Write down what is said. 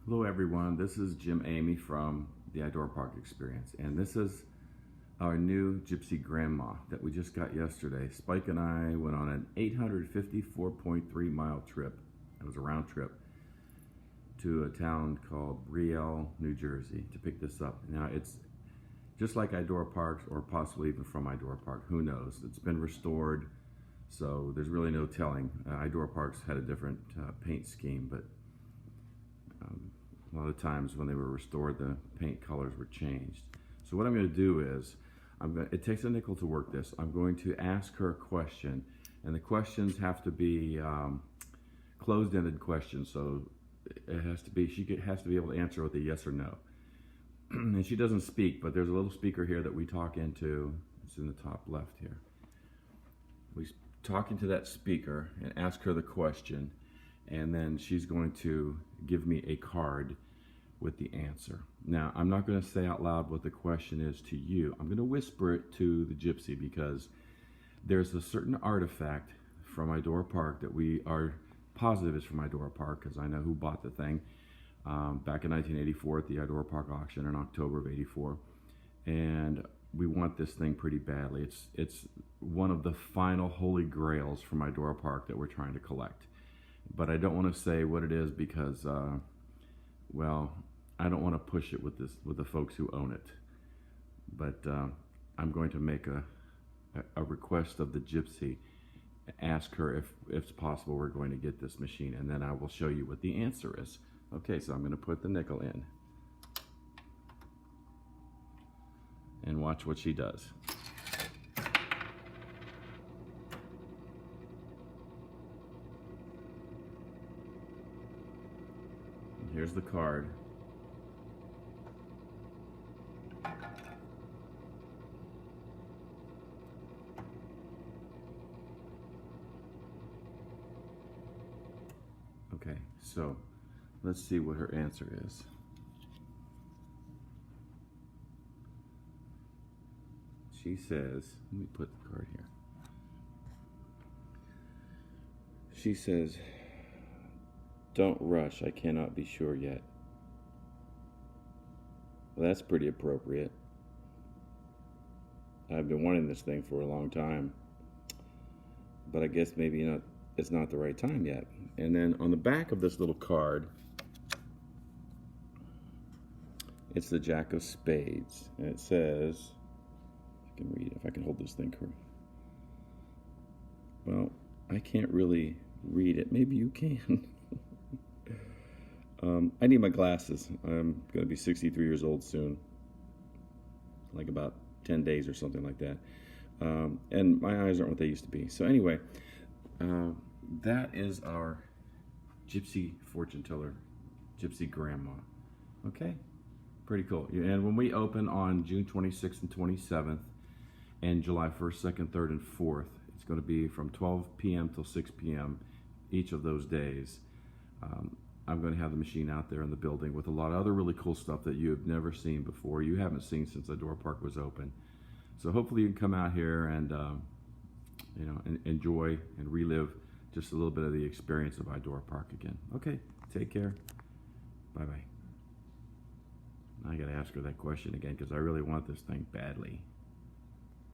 Hello everyone, this is Jim Amy from the Idora Park Experience, and this is our new Gypsy Grandma that we just got yesterday. Spike and I went on an 854.3 mile trip. It was a round trip to a town called Brielle, New Jersey to pick this up. Now it's just like Idora Park, or possibly even from Idora Park, who knows. It's been restored, so there's really no telling. Idora Park's had a different paint scheme, but a lot of times when they were restored, the paint colors were changed. So what I'm going to do is, it takes a nickel to work this. I'm going to ask her a question, and the questions have to be closed-ended questions. So it has to be, has to be able to answer with a yes or no. And she doesn't speak, but there's a little speaker here that we talk into. It's in the top left here. We talk into that speaker and ask her the question, and then she's going to give me a card with the answer. Now, I'm not going to say out loud what the question is to you. I'm going to whisper it to the Gypsy, because there's a certain artifact from Idora Park that we are positive is from Idora Park, because I know who bought the thing back in 1984 at the Idora Park auction in October of '84, and we want this thing pretty badly. It's one of the final holy grails from Idora Park that we're trying to collect. But I don't want to say what it is because, well, I don't want to push it with the folks who own it. But I'm going to make a request of the Gypsy, ask her if it's possible we're going to get this machine, and then I will show you what the answer is. Okay, so I'm going to put the nickel in and watch what she does. Here's the card. Okay, so let's see what her answer is. She says, let me put the card here. She says, "Don't rush, I cannot be sure yet." Well, that's pretty appropriate. I've been wanting this thing for a long time, but I guess maybe it's not the right time yet. And then on the back of this little card, it's the Jack of Spades, and it says, I can read it if I can hold this thing correct. Well, I can't really read it. Maybe you can. I need my glasses. I'm going to be 63 years old soon, like about 10 days or something like that. And my eyes aren't what they used to be. So anyway, that is our Gypsy Fortune Teller, Gypsy Grandma. Okay, pretty cool. And when we open on June 26th and 27th, and July 1st, 2nd, 3rd, and 4th, it's going to be from 12 p.m. till 6 p.m. each of those days. I'm going to have the machine out there in the building with a lot of other really cool stuff that you have never seen before. You haven't seen since Idora Park was open. So hopefully you can come out here and enjoy and relive just a little bit of the experience of Idora Park again. Okay, take care. Bye-bye. I got to ask her that question again because I really want this thing badly.